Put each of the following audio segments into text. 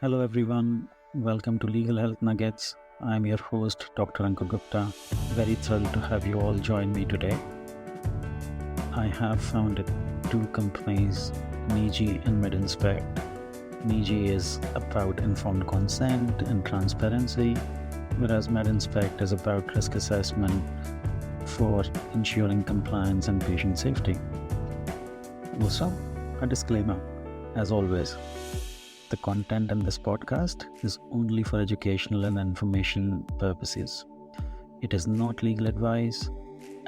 Hello, everyone. Welcome to Legal Health Nuggets. I'm your host, Dr. Ankur Gupta. Very thrilled to have you all join me today. I have founded two companies, Neeje and MedInspect. Neeje is about informed consent and transparency, whereas MedInspect is about risk assessment for ensuring compliance and patient safety. Also, a disclaimer, as always. The content in this podcast is only for educational and information purposes. It is not legal advice,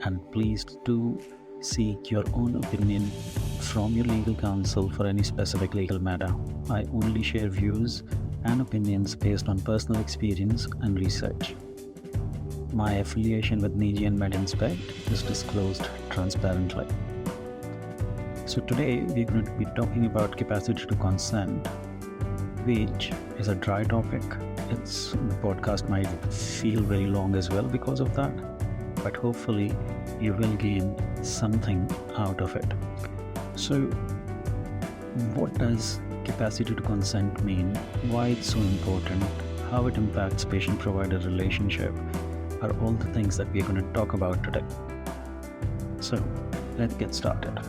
and please do seek your own opinion from your legal counsel for any specific legal matter. I only share views and opinions based on personal experience and research. My affiliation with Neeje and MedInspect is disclosed transparently. So today we're going to be talking about capacity to consent, which is a dry topic. The podcast might feel very long as well because of that, but hopefully you will gain something out of it. So what does capacity to consent mean? Why it's so important? How it impacts patient-provider relationship are all the things that we're going to talk about today. So let's get started.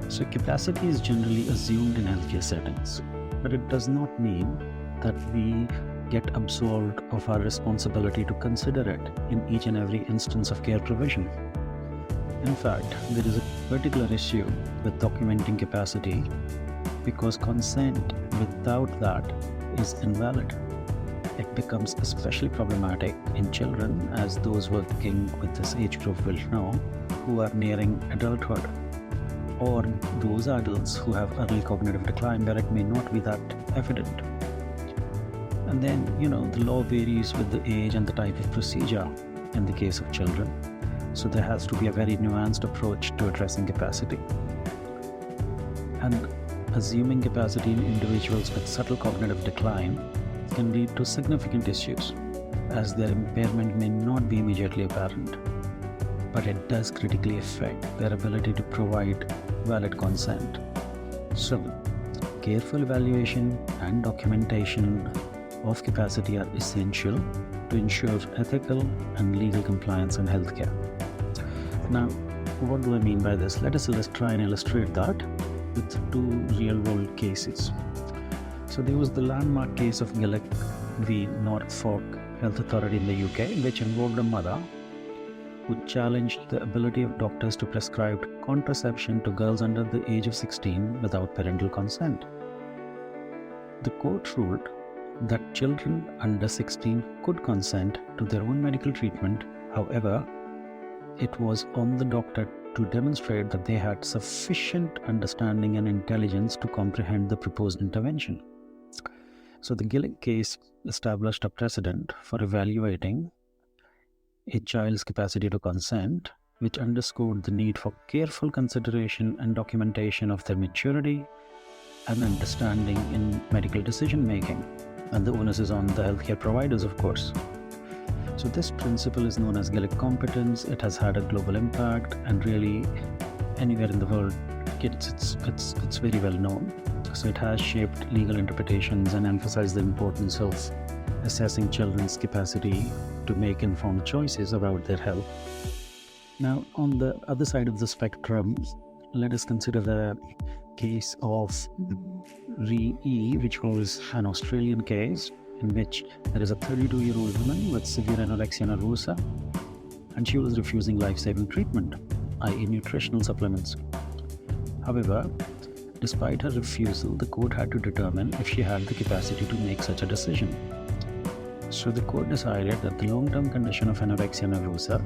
So capacity is generally assumed in healthcare settings, but it does not mean that we get absolved of our responsibility to consider it in each and every instance of care provision. In fact, there is a particular issue with documenting capacity because consent without that is invalid. It becomes especially problematic in children, as those working with this age group will know, who are nearing adulthood, or those adults who have early cognitive decline where it may not be that evident. And then, the law varies with the age and the type of procedure in the case of children. So there has to be a very nuanced approach to addressing capacity. And assuming capacity in individuals with subtle cognitive decline can lead to significant issues, as their impairment may not be immediately apparent, but it does critically affect their ability to provide valid consent. So, careful evaluation and documentation of capacity are essential to ensure ethical and legal compliance in healthcare. Now, what do I mean by this? Let us try and illustrate that with two real-world cases. So there was the landmark case of Gillick v. Norfolk Health Authority in the UK, which involved a mother who challenged the ability of doctors to prescribe contraception to girls under the age of 16 without parental consent. The court ruled that children under 16 could consent to their own medical treatment. However, it was on the doctor to demonstrate that they had sufficient understanding and intelligence to comprehend the proposed intervention. So the Gillick case established a precedent for evaluating a child's capacity to consent, which underscored the need for careful consideration and documentation of their maturity and understanding in medical decision making. And the onus is on the healthcare providers, of course. So this principle is known as Gillick competence. It has had a global impact, and really anywhere in the world it's very well known. So it has shaped legal interpretations and emphasized the importance of assessing children's capacity to make informed choices about their health. Now, on the other side of the spectrum, let us consider the case of Re, which was an Australian case in which there is a 32-year-old woman with severe anorexia nervosa, and she was refusing life-saving treatment, i.e. nutritional supplements. However, despite her refusal, the court had to determine if she had the capacity to make such a decision. So the court decided that the long-term condition of anorexia nervosa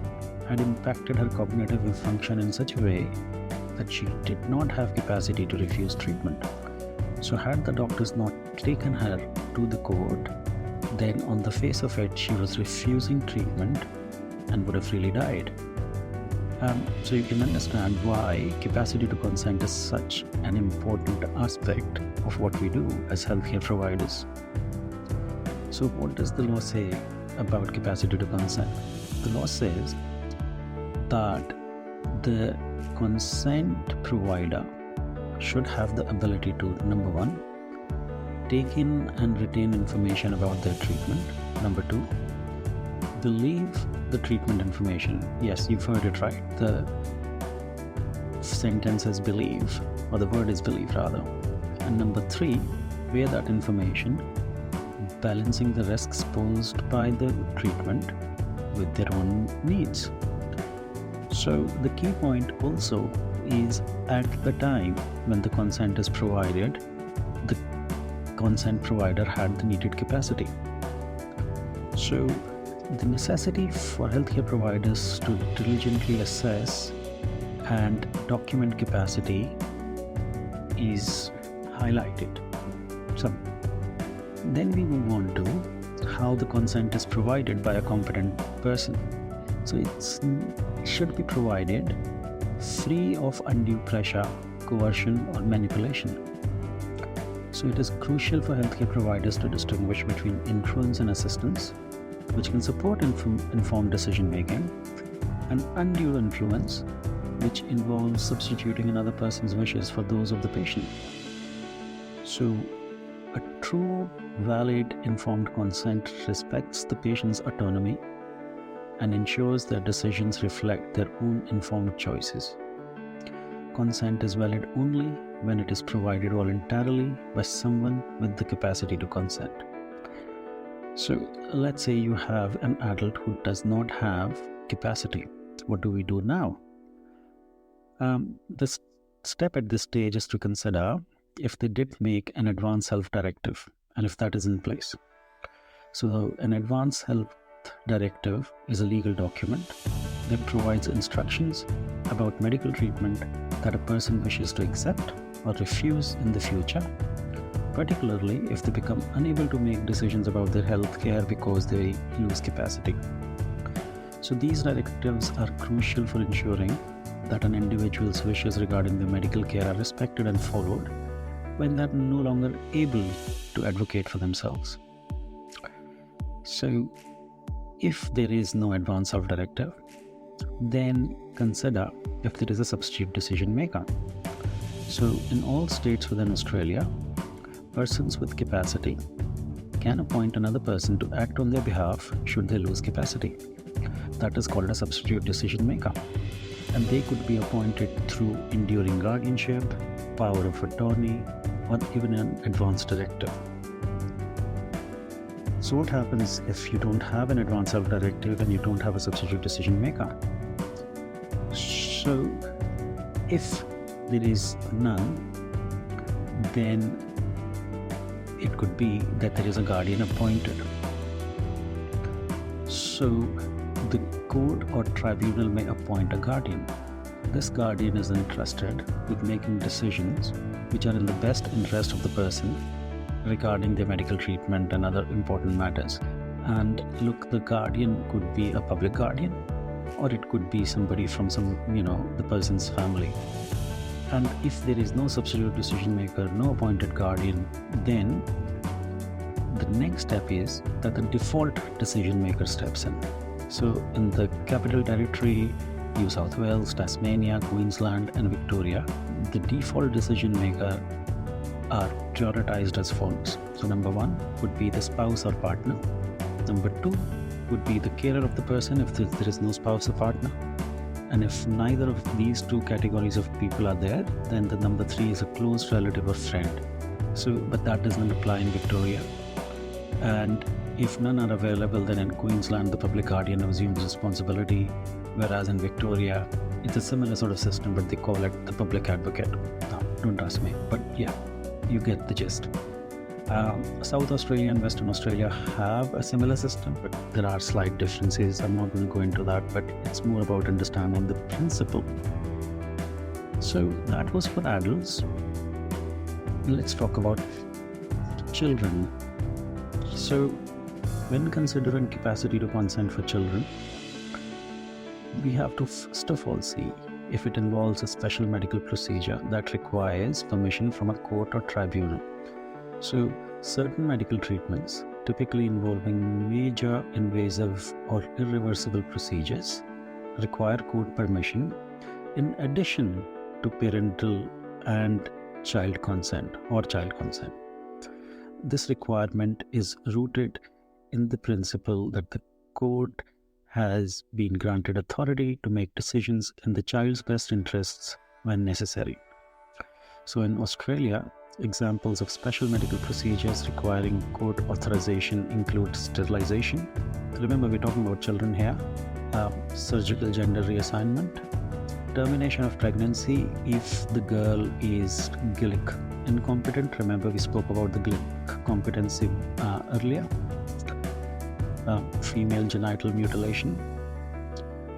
had impacted her cognitive function in such a way that she did not have capacity to refuse treatment. So had the doctors not taken her to the court, then on the face of it, she was refusing treatment and would have really died. So you can understand why capacity to consent is such an important aspect of what we do as healthcare providers. So what does the law say about capacity to consent? The law says that the consent provider should have the ability to, number one, take in and retain information about their treatment. Number 2, believe the treatment information. Yes, you've heard it right. The sentence is believe, or the word is believe rather. And number 3, weigh that information, balancing the risks posed by the treatment with their own needs. So the key point also is, at the time when the consent is provided, the consent provider had the needed capacity. So the necessity for healthcare providers to diligently assess and document capacity is highlighted. So then we move on to how the consent is provided by a competent person. So it should be provided free of undue pressure, coercion, or manipulation. So it is crucial for healthcare providers to distinguish between influence and assistance, which can support informed decision making, and undue influence, which involves substituting another person's wishes for those of the patient. So a true, valid, informed consent respects the patient's autonomy and ensures their decisions reflect their own informed choices. Consent is valid only when it is provided voluntarily by someone with the capacity to consent. So let's say you have an adult who does not have capacity. What do we do now? The step at this stage is to consider if they did make an advance health directive and if that is in place. So an advance health directive is a legal document that provides instructions about medical treatment that a person wishes to accept or refuse in the future, particularly if they become unable to make decisions about their health care because they lose capacity. So these directives are crucial for ensuring that an individual's wishes regarding their medical care are respected and followed when they're no longer able to advocate for themselves. So if there is no advance health directive, then consider if there is a substitute decision maker. So in all states within Australia, persons with capacity can appoint another person to act on their behalf should they lose capacity. That is called a substitute decision maker, and they could be appointed through enduring guardianship, power of attorney, or even an advance directive. So what happens if you don't have an advance health directive and you don't have a substitute decision maker? So if there is none, then it could be that there is a guardian appointed. So the court or tribunal may appoint a guardian. This guardian is entrusted with making decisions which are in the best interest of the person regarding their medical treatment and other important matters. And look, the guardian could be a public guardian, or it could be somebody from the person's family. And if there is no substitute decision maker, no appointed guardian, then the next step is that the default decision maker steps in. So in the Capital Territory, New South Wales, Tasmania, Queensland, and Victoria, the default decision maker are prioritized as follows. So number 1 would be the spouse or partner. Number 2 would be the carer of the person if there is no spouse or partner. And if neither of these two categories of people are there, then the number 3 is a close relative or friend. So, but that does not apply in Victoria. And if none are available, then in Queensland, the public guardian assumes responsibility, whereas in Victoria, it's a similar sort of system, but they call it the public advocate. No, don't ask me, but yeah, you get the gist. South Australia and Western Australia have a similar system, but there are slight differences. I'm not going to go into that, but it's more about understanding the principle. So that was for adults. Let's talk about children. So when considering capacity to consent for children, we have to first of all see if it involves a special medical procedure that requires permission from a court or tribunal. So certain medical treatments, typically involving major invasive or irreversible procedures, require court permission in addition to parental and child consent or child consent. This requirement is rooted in the principle that the court has been granted authority to make decisions in the child's best interests when necessary. So in Australia, examples of special medical procedures requiring court authorization include sterilization. Remember, we're talking about children here. Surgical gender reassignment, termination of pregnancy if the girl is GILIC incompetent. Remember, we spoke about the GILIC competency earlier. Female genital mutilation,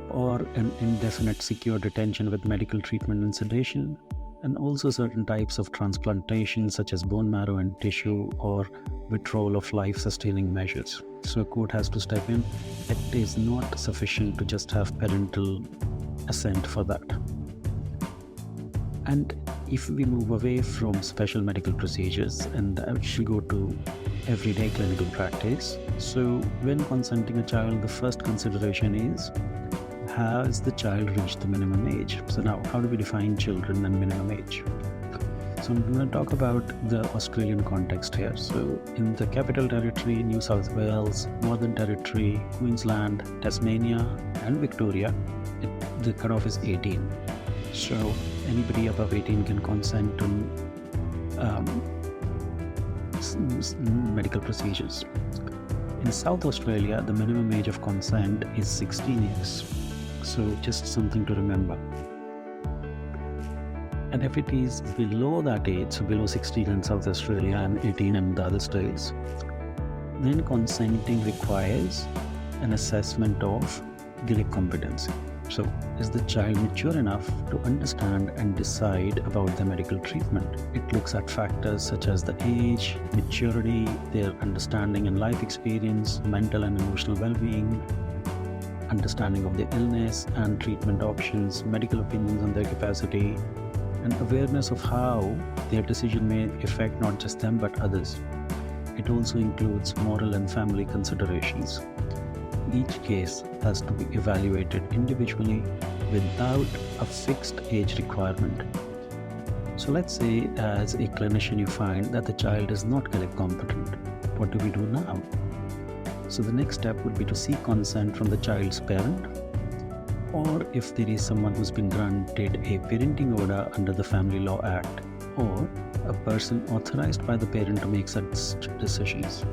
or an indefinite secure detention with medical treatment and sedation, and also certain types of transplantation such as bone marrow and tissue, or withdrawal of life-sustaining measures. So a court has to step in. It is not sufficient to just have parental assent for that. And if we move away from special medical procedures and actually go to everyday clinical practice, so when consenting a child, the first consideration is, has the child reached the minimum age? So now, how do we define children and minimum age? So I'm going to talk about the Australian context here. So in the Capital Territory, New South Wales, Northern Territory, Queensland, Tasmania and Victoria, the cutoff is 18. So anybody above 18 can consent to medical procedures. In South Australia, the minimum age of consent is 16 years. So just something to remember. And if it is below that age, so below 16 in South Australia and 18 in the other states, then consenting requires an assessment of GILIC competency. So is the child mature enough to understand and decide about the medical treatment? It looks at factors such as the age, maturity, their understanding and life experience, mental and emotional well-being, understanding of their illness and treatment options, medical opinions on their capacity, and awareness of how their decision may affect not just them but others. It also includes moral and family considerations. Each case has to be evaluated individually without a fixed age requirement. So let's say as a clinician you find that the child is not GILIC competent. What do we do now? So the next step would be to seek consent from the child's parent, or if there is someone who's been granted a parenting order under the Family Law Act, or a person authorized by the parent to make such decisions.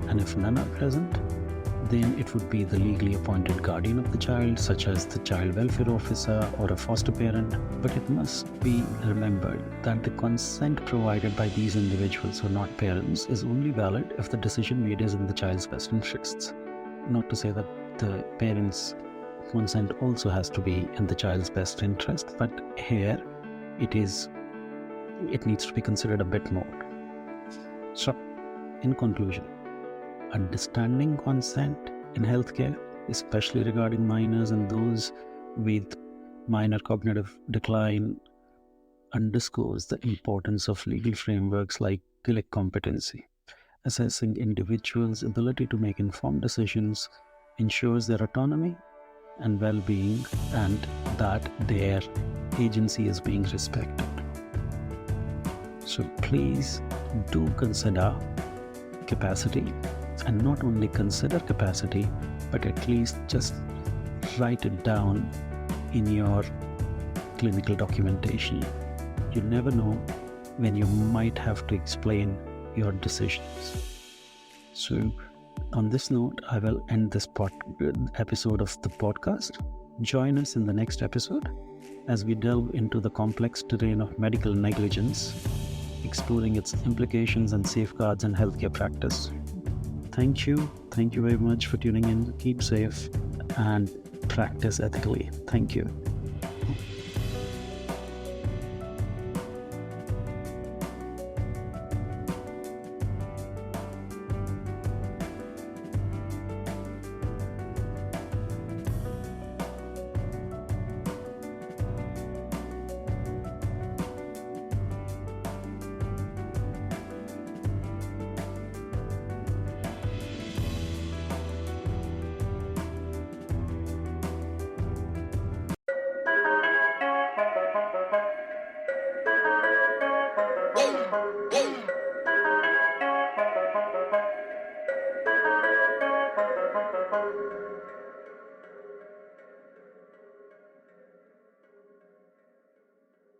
And if none are present, then it would be the legally appointed guardian of the child, such as the child welfare officer or a foster parent. But it must be remembered that the consent provided by these individuals who are not parents is only valid if the decision made is in the child's best interests. Not to say that the parents' consent also has to be in the child's best interest, but here it needs to be considered a bit more. So, in conclusion, understanding consent in healthcare, especially regarding minors and those with minor cognitive decline, underscores the importance of legal frameworks like GILIC competency. Assessing individuals' ability to make informed decisions ensures their autonomy and well-being, and that their agency is being respected. So please do consider capacity, and not only consider capacity, but at least just write it down in your clinical documentation. You never know when you might have to explain your decisions. So on this note, I will end this episode of the podcast. Join us in the next episode as we delve into the complex terrain of medical negligence, exploring its implications and safeguards in healthcare practice. Thank you very much for tuning in. Keep safe and practice ethically. Thank you.